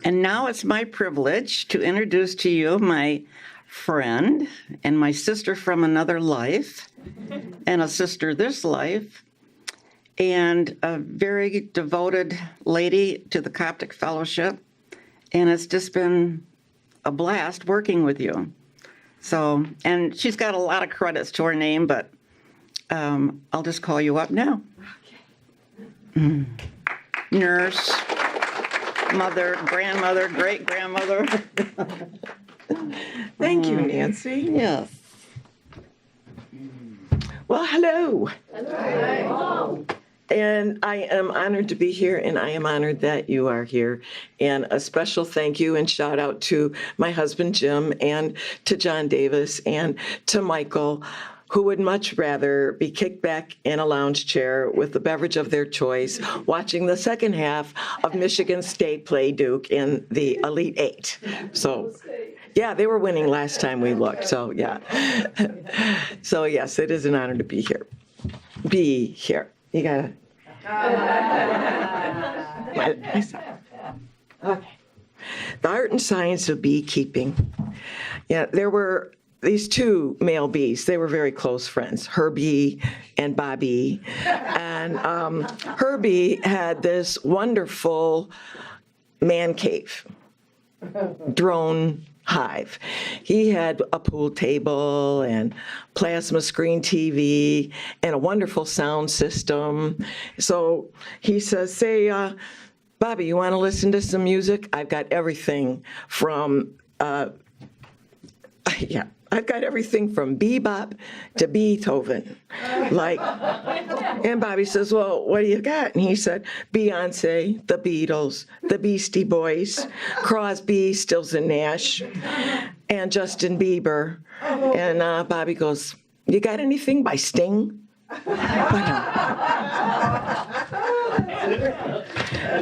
And now it's my privilege to introduce to you my friend and my sister from another life, and a sister this life, and a very devoted lady to the Coptic Fellowship. And it's just been a blast working with you. So, and she's got a lot of credits to her name, but I'll just call you up now. Okay. Nurse, mother, grandmother, great-grandmother. Thank you, Nancy. Yes. Well, hello. Hello. And I am honored to be here, and I am honored that you are here. And a special thank you and shout out to my husband, Jim, and to John Davis, and to Michael, who would much rather be kicked back in a lounge chair with the beverage of their choice, watching the second half of Michigan State play Duke in the Elite Eight. So, yeah, they were winning last time we looked, so yeah. So yes, it is an honor to be here. You gotta. Okay. The art and science of beekeeping. Yeah, there were these two male bees. They were very close friends, Herbie and Bobby. And Herbie had this wonderful man cave, drone hive. He had a pool table and plasma screen TV and a wonderful sound system. So he says, Bobby, you want to listen to some music? I've got everything from, I've got everything from bebop to Beethoven. And Bobby says, well, what do you got? And he said, Beyonce, the Beatles, the Beastie Boys, Crosby, Stills and Nash, and Justin Bieber. And Bobby goes, you got anything by Sting?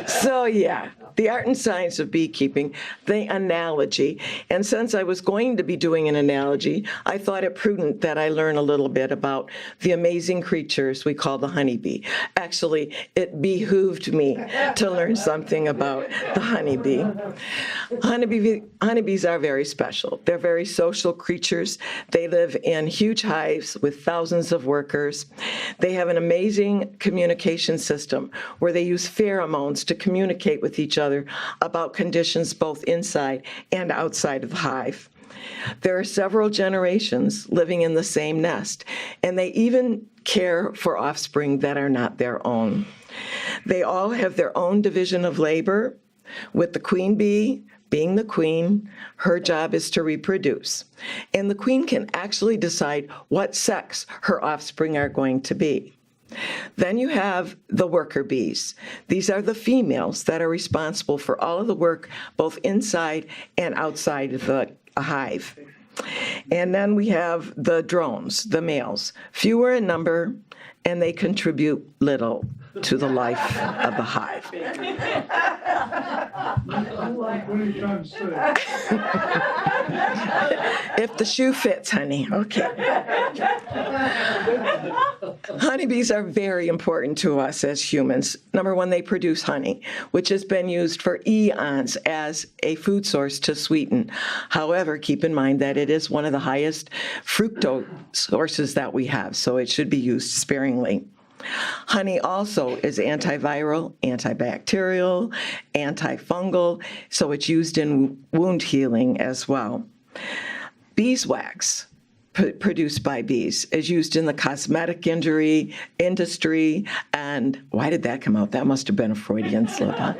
So yeah, the art and science of beekeeping, the analogy. And since I was going to be doing an analogy, I thought it prudent that I learn a little bit about the amazing creatures we call the honeybee. Actually, it behooved me to learn something about the honeybee. Honeybees are very special. They're very social creatures. They live in huge hives with thousands of workers. They have an amazing communication system where they use pheromones to communicate with each other about conditions both inside and outside of the hive. There are several generations living in the same nest, and they even care for offspring that are not their own. They all have their own division of labor, with the queen bee being the queen. Her job is to reproduce, and the queen can actually decide what sex her offspring are going to be. Then you have the worker bees. These are the females that are responsible for all of the work both inside and outside of the hive. And then we have the drones, the males, fewer in number, and they contribute little to the life of the hive. If the shoe fits, honey. Okay. Honeybees are very important to us as humans. Number one, they produce honey, which has been used for eons as a food source to sweeten. However, keep in mind that it is one of the highest fructose sources that we have, so it should be used sparingly. Honey also is antiviral, antibacterial, antifungal, so it's used in wound healing as well. Beeswax, produced by bees, is used in the cosmetic industry, and why did that come out? That must have been a Freudian slip, huh?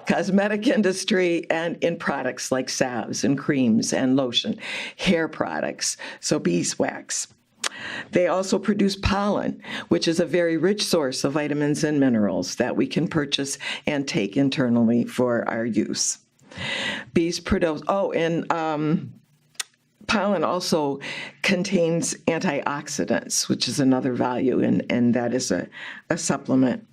Cosmetic industry, and in products like salves and creams and lotion, hair products, so beeswax. They also produce pollen, which is a very rich source of vitamins and minerals that we can purchase and take internally for our use. Bees produce, pollen also contains antioxidants, which is another value, and that is a supplement.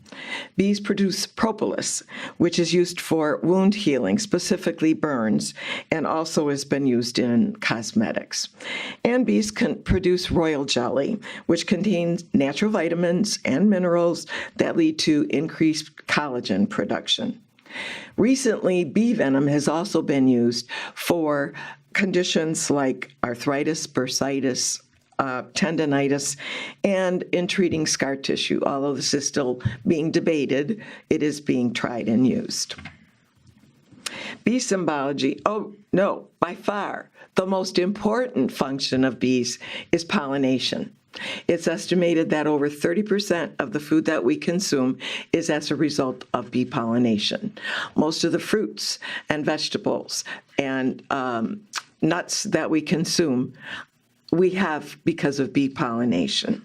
Bees produce propolis, which is used for wound healing, specifically burns, and also has been used in cosmetics. And bees can produce royal jelly, which contains natural vitamins and minerals that lead to increased collagen production. Recently, bee venom has also been used for conditions like arthritis, bursitis, tendonitis, and in treating scar tissue. Although this is still being debated, it is being tried and used. Bee symbology, oh no, by far, the most important function of bees is pollination. It's estimated that over 30% of the food that we consume is as a result of bee pollination. Most of the fruits and vegetables and nuts that we consume, we have because of bee pollination.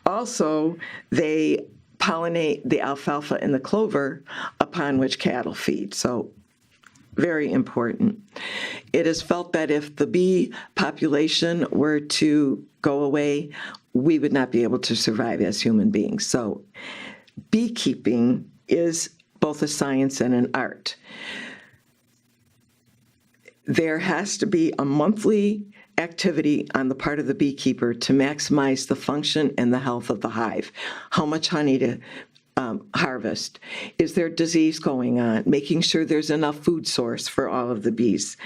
Also, they pollinate the alfalfa and the clover upon which cattle feed. So very important. It is felt that if the bee population were to go away, we would not be able to survive as human beings. So beekeeping is both a science and an art. There has to be a monthly activity on the part of the beekeeper to maximize the function and the health of the hive. How much honey to harvest? Is there disease going on? Making sure there's enough food source for all of the bees.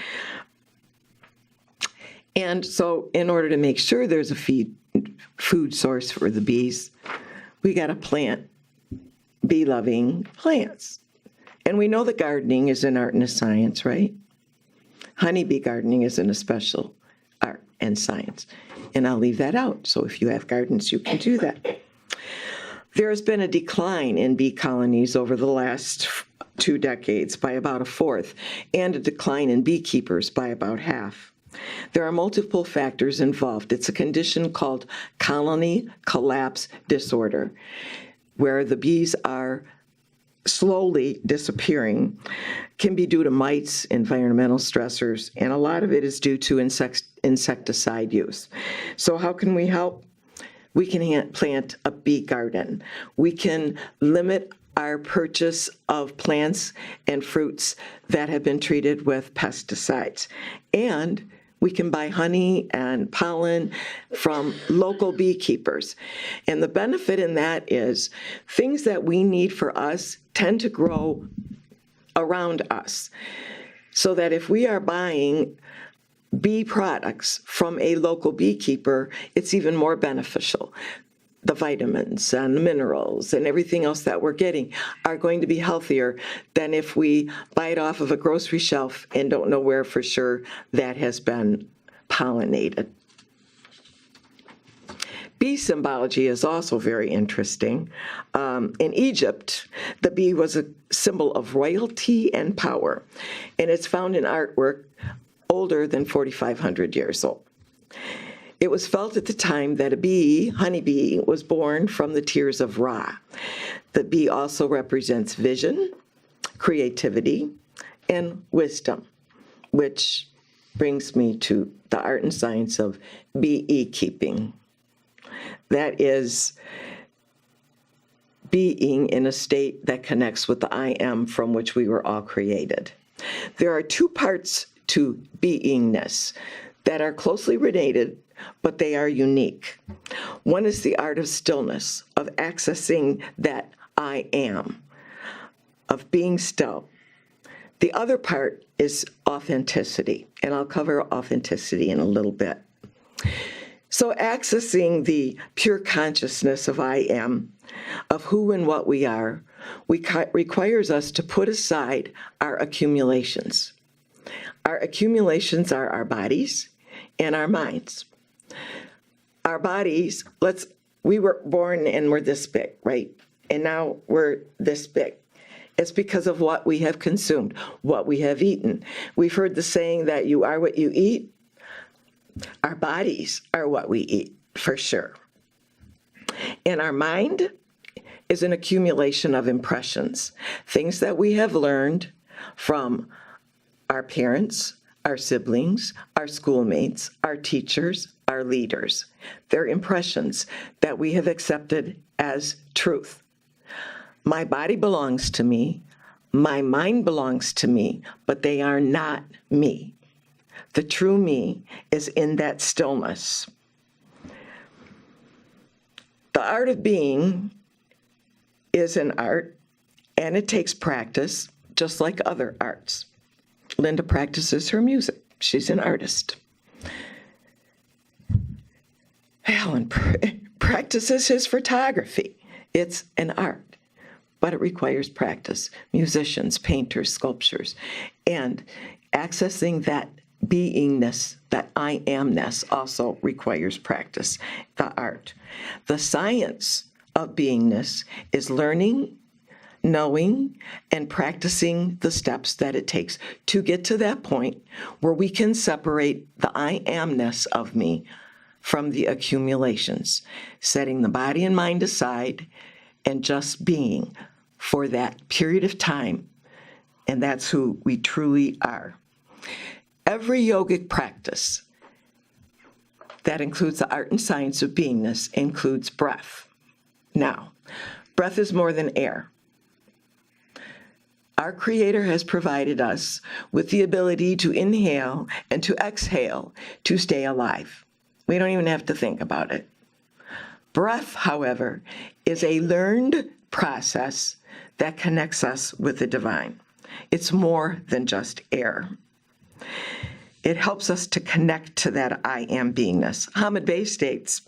And so in order to make sure there's a food source for the bees, we got to plant bee-loving plants. And we know that gardening is an art and a science, right? Honeybee gardening is an special art and science. And I'll leave that out. So if you have gardens, you can do that. There has been a decline in bee colonies over the last 2 decades by about 1/4, and a decline in beekeepers by about half. There are multiple factors involved. It's a condition called colony collapse disorder, where the bees are slowly disappearing. Can be due to mites, environmental stressors, and a lot of it is due to insecticide use. So how can we help? We can plant a bee garden. We can limit our purchase of plants and fruits that have been treated with pesticides. And we can buy honey and pollen from local beekeepers. And the benefit in that is things that we need for us tend to grow around us. So that if we are buying bee products from a local beekeeper, it's even more beneficial. The vitamins and the minerals and everything else that we're getting are going to be healthier than if we buy it off of a grocery shelf and don't know where for sure that has been pollinated. Bee symbology is also very interesting. In Egypt, the bee was a symbol of royalty and power, and it's found in artwork older than 4,500 years old. It was felt at the time that a bee, honeybee, was born from the tears of Ra. The bee also represents vision, creativity, and wisdom, which brings me to the art and science of bee-keeping. That is being in a state that connects with the I am from which we were all created. There are 2 parts to beingness that are closely related, but they are unique. One is the art of stillness, of accessing that I am, of being still. The other part is authenticity, and I'll cover authenticity in a little bit. So accessing the pure consciousness of I am, of who and what we are, requires us to put aside our accumulations. Our accumulations are our bodies and our minds. Our bodies, we were born and we're this big, right? And now we're this big. It's because of what we have consumed, what we have eaten. We've heard the saying that you are what you eat. Our bodies are what we eat, for sure. And our mind is an accumulation of impressions, things that we have learned from our parents, our siblings, our schoolmates, our teachers, our leaders. They're impressions that we have accepted as truth. My body belongs to me, my mind belongs to me, but they are not me. The true me is in that stillness. The art of being is an art, and it takes practice, just like other arts. Linda practices her music. She's an artist. Alan practices his photography. It's an art, but it requires practice. Musicians, painters, sculptors, and accessing that beingness, that I amness, also requires practice, the art. The science of beingness is learning, knowing, and practicing the steps that it takes to get to that point where we can separate the I amness of me from the accumulations, setting the body and mind aside and just being for that period of time. And that's who we truly are. Every yogic practice that includes the art and science of beingness includes breath. Now, breath is more than air. Our Creator has provided us with the ability to inhale and to exhale to stay alive. We don't even have to think about it. Breath, however, is a learned process that connects us with the divine. It's more than just air. It helps us to connect to that I am beingness. Hamid Bey states,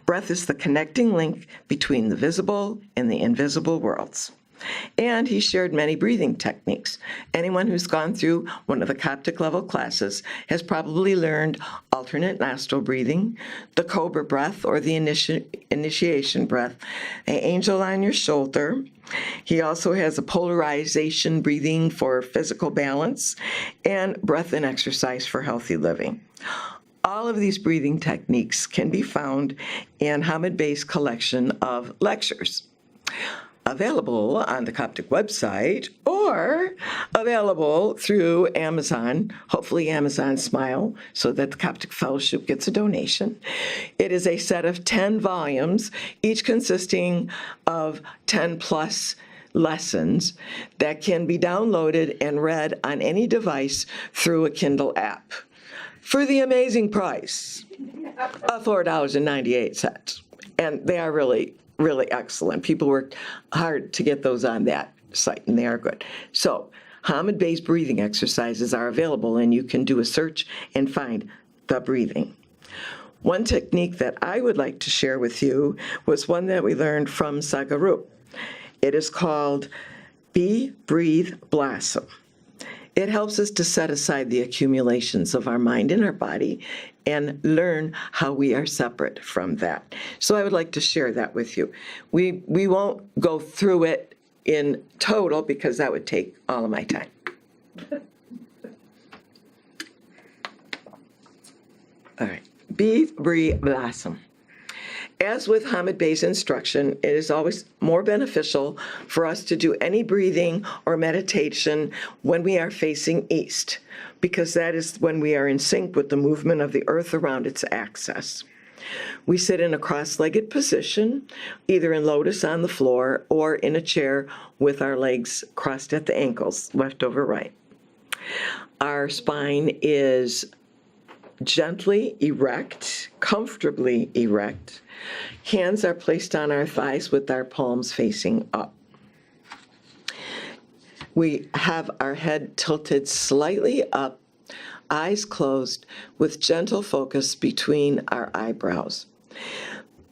breath is the connecting link between the visible and the invisible worlds. And he shared many breathing techniques. Anyone who's gone through one of the Coptic level classes has probably learned alternate nostril breathing, the cobra breath or the initiation breath, an angel on your shoulder. He also has a polarization breathing for physical balance and breath and exercise for healthy living. All of these breathing techniques can be found in Hamid Bey's collection of lectures, available on the Coptic website or available through Amazon, hopefully Amazon Smile, so that the Coptic Fellowship gets a donation. It is a set of 10 volumes, each consisting of 10 plus lessons that can be downloaded and read on any device through a Kindle app for the amazing price of $4.98. And they are really excellent. People worked hard to get those on that site, and they are good. So Hamid Bey's breathing exercises are available, and you can do a search and find the breathing. One technique that I would like to share with you was one that we learned from Sadhguru. It is called Be, Breathe, Blossom. It helps us to set aside the accumulations of our mind and our body and learn how we are separate from that. So I would like to share that with you. We won't go through it in total because that would take all of my time. All right. Be, breathe, blossom. As with Hamid Bey's instruction, it is always more beneficial for us to do any breathing or meditation when we are facing east, because that is when we are in sync with the movement of the earth around its axis. We sit in a cross-legged position, either in lotus on the floor or in a chair with our legs crossed at the ankles, left over right. Our spine is gently erect, comfortably erect. Hands are placed on our thighs with our palms facing up. We have our head tilted slightly up, eyes closed, with gentle focus between our eyebrows.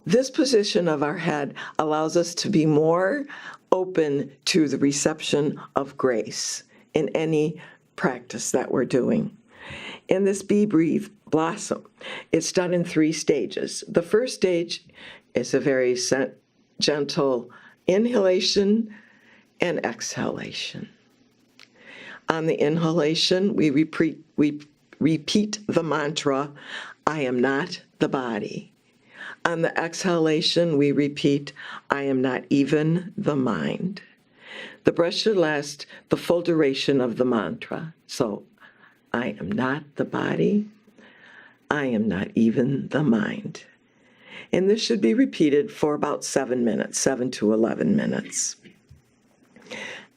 This position of our head allows us to be more open to the reception of grace in any practice that we're doing. In this Be, Breathe, Blossom, it's done in 3 stages. The first stage is a very gentle inhalation and exhalation. On the inhalation, we repeat the mantra, I am not the body. On the exhalation, we repeat, I am not even the mind. The breath should last the full duration of the mantra. So, I am not the body. I am not even the mind. And this should be repeated for about 7 minutes, 7 to 11 minutes.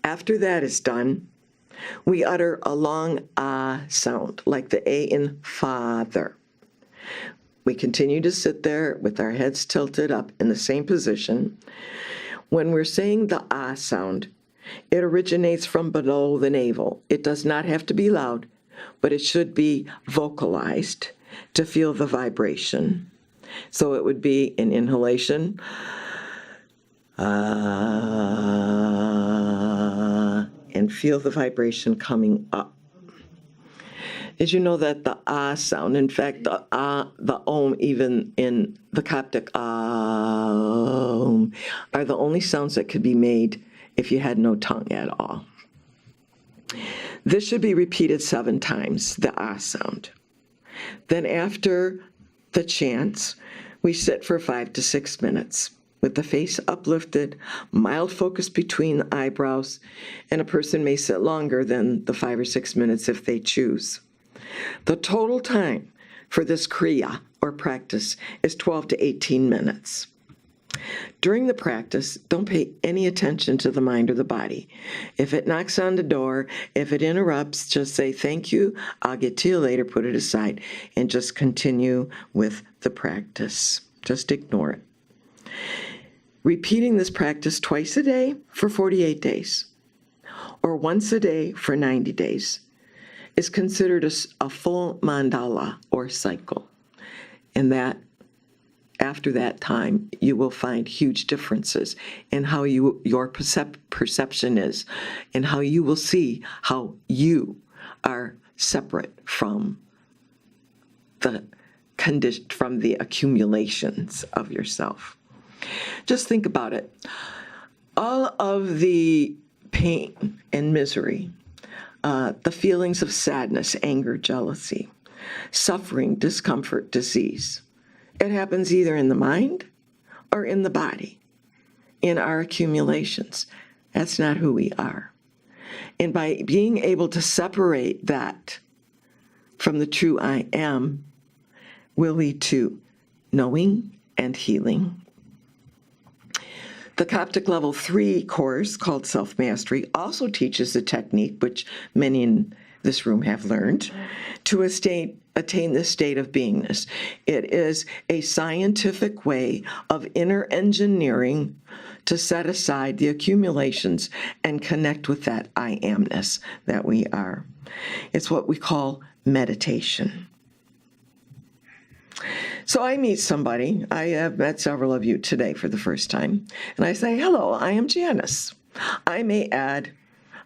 After that is done, we utter a long ah sound, like the A in father. We continue to sit there with our heads tilted up in the same position. When we're saying the ah sound, It originates from below the navel. It does not have to be loud, but it should be vocalized to feel the vibration. So it would be an inhalation, and feel the vibration coming up. Did you know that the sound, in fact, the om, even in the Coptic are the only sounds that could be made if you had no tongue at all. This should be repeated 7 times, the sound. Then after the chants, we sit for 5 to 6 minutes with the face uplifted, mild focus between the eyebrows, and a person may sit longer than the 5 or 6 minutes if they choose. The total time for this kriya, or practice, is 12 to 18 minutes. During the practice, don't pay any attention to the mind or the body. If it knocks on the door, if it interrupts, just say, thank you, I'll get to you later, put it aside, and just continue with the practice. Just ignore it. Repeating this practice twice a day for 48 days, or once a day for 90 days, is considered a full mandala, or cycle. And that, after that time, you will find huge differences in how your perception is, and how you will see how you are separate from the accumulations of yourself. Just think about it. All of the pain and misery, the feelings of sadness, anger, jealousy, suffering, discomfort, disease, it happens either in the mind or in the body, in our accumulations. That's not who we are. And by being able to separate that from the true I am will lead to knowing and healing. The Coptic Level 3 course, called Self-Mastery, also teaches a technique, which many in this room have learned, to attain this state of beingness. It is a scientific way of inner engineering to set aside the accumulations and connect with that I amness that we are. It's what we call meditation. So I meet somebody, I have met several of you today for the first time, and I say, hello, I am Janis. I may add,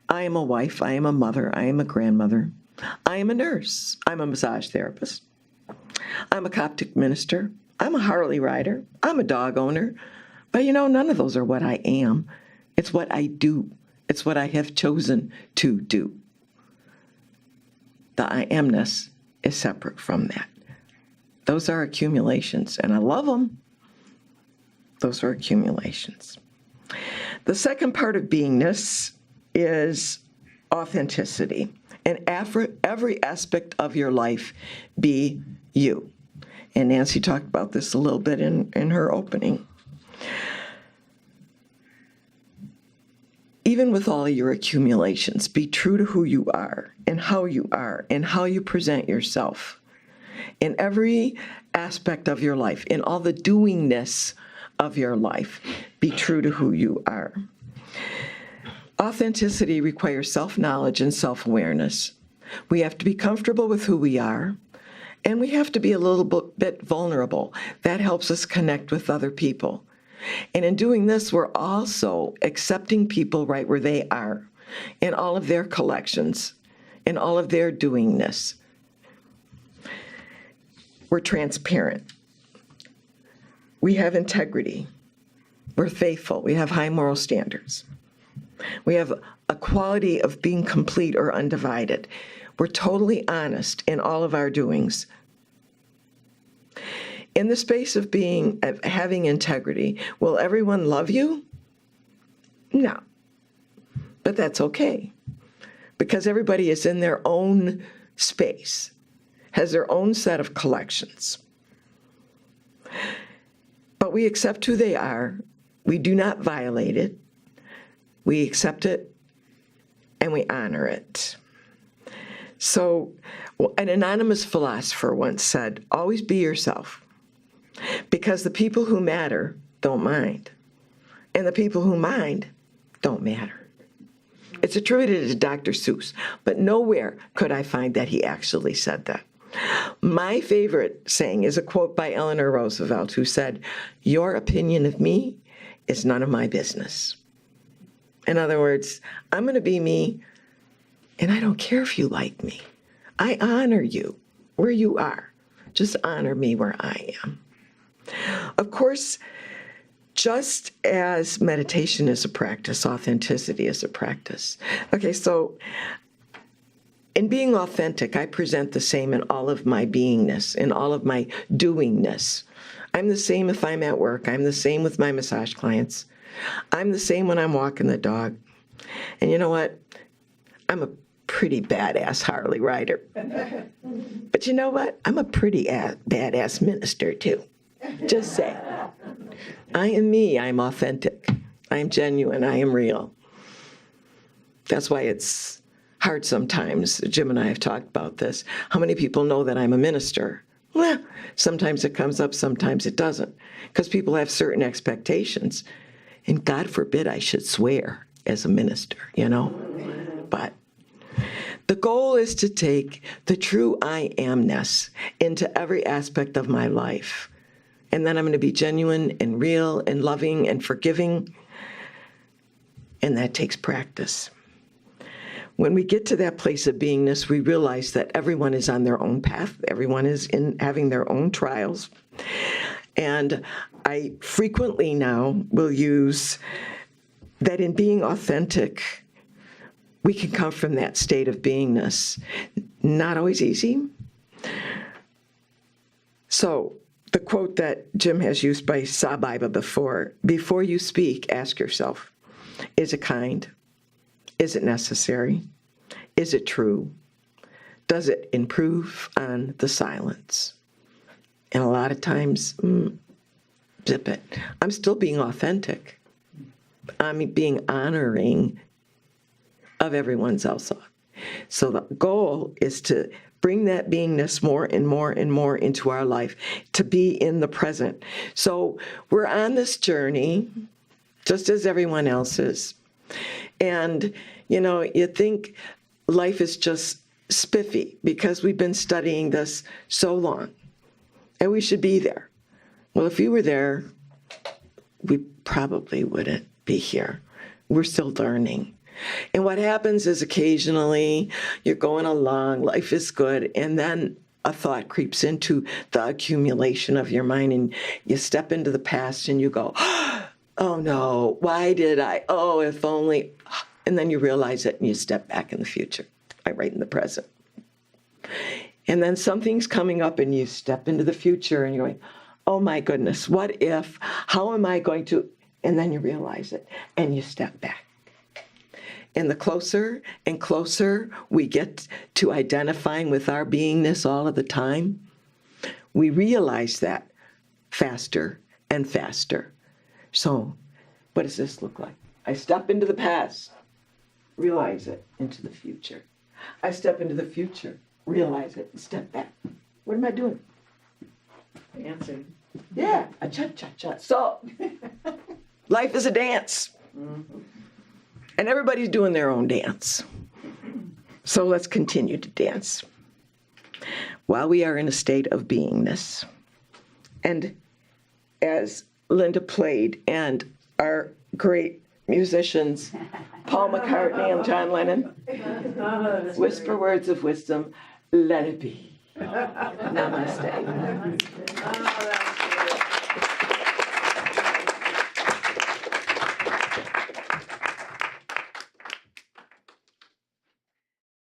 I am a wife, I am a mother, I am a grandmother, I am a nurse, I'm a massage therapist, I'm a Coptic minister, I'm a Harley rider, I'm a dog owner, but none of those are what I am. It's what I do. It's what I have chosen to do. The I amness is separate from that. Those are accumulations, and I love them. Those are accumulations. The second part of beingness is authenticity. And every aspect of your life be you. And Nancy talked about this a little bit in her opening. Even with all of your accumulations, be true to who you are and how you present yourself. In every aspect of your life, in all the doingness of your life, be true to who you are. Authenticity requires self-knowledge and self-awareness. We have to be comfortable with who we are, and we have to be a little bit vulnerable. That helps us connect with other people. And in doing this, we're also accepting people right where they are, in all of their collections, in all of their doingness. We're transparent. We have integrity. We're faithful. We have high moral standards. We have a quality of being complete or undivided. We're totally honest in all of our doings. In the space of having integrity, will everyone love you? No. But that's okay, because everybody is in their own space, has their own set of collections. But we accept who they are. We do not violate it. We accept it, and we honor it. So an anonymous philosopher once said, always be yourself, because the people who matter don't mind, and the people who mind don't matter. It's attributed to Dr. Seuss, but nowhere could I find that he actually said that. My favorite saying is a quote by Eleanor Roosevelt, who said, "Your opinion of me is none of my business." In other words, I'm going to be me, and I don't care if you like me. I honor you where you are. Just honor me where I am. Of course, just as meditation is a practice, authenticity is a practice. Okay, so in being authentic, I present the same in all of my beingness, in all of my doingness. I'm the same if I'm at work. I'm the same with my massage clients. I'm the same when I'm walking the dog. And you know what? I'm a pretty badass Harley rider. But you know what? I'm a pretty badass minister too. Just say. I am me. I'm authentic. I'm genuine. I am real. That's why it's hard sometimes. Jim and I have talked about this. How many people know that I'm a minister? Well, sometimes it comes up, sometimes it doesn't, because people have certain expectations. And God forbid I should swear as a minister, you know? But the goal is to take the true I amness into every aspect of my life. And then I'm going to be genuine and real and loving and forgiving. And that takes practice. When we get to that place of beingness, we realize that everyone is on their own path. Everyone is having their own trials. And I frequently now will use that in being authentic, we can come from that state of beingness. Not always easy. So the quote that Jim has used by Sabiba before you speak, ask yourself, is it kind? Is it necessary? Is it true? Does it improve on the silence? And a lot of times, zip it. I'm still being authentic. I'm being honoring of everyone's else. So the goal is to bring that beingness more and more and more into our life, to be in the present. So we're on this journey, just as everyone else is. And, you know, you think life is just spiffy because we've been studying this so long. And we should be there. Well, if you were there, we probably wouldn't be here. We're still learning. And what happens is occasionally you're going along, life is good, and then a thought creeps into the accumulation of your mind, and you step into the past and you go, oh no, why did I? Oh, if only. And then you realize it and you step back in the future, right in the present. And then something's coming up and you step into the future and you're going, oh my goodness, what if? How am I going to? And then you realize it and you step back. And the closer and closer we get to identifying with our beingness all of the time, we realize that faster and faster. So what does this look like? I step into the past, realize it, into the future. I step into the future, realize it, and step back. What am I doing? Dancing. Yeah, a cha-cha-cha. So life is a dance. Mm-hmm. And everybody's doing their own dance. So let's continue to dance while we are in a state of beingness. And as Linda played, and our great musicians, Paul McCartney and John Lennon, whisper words of wisdom, let it be. Namaste.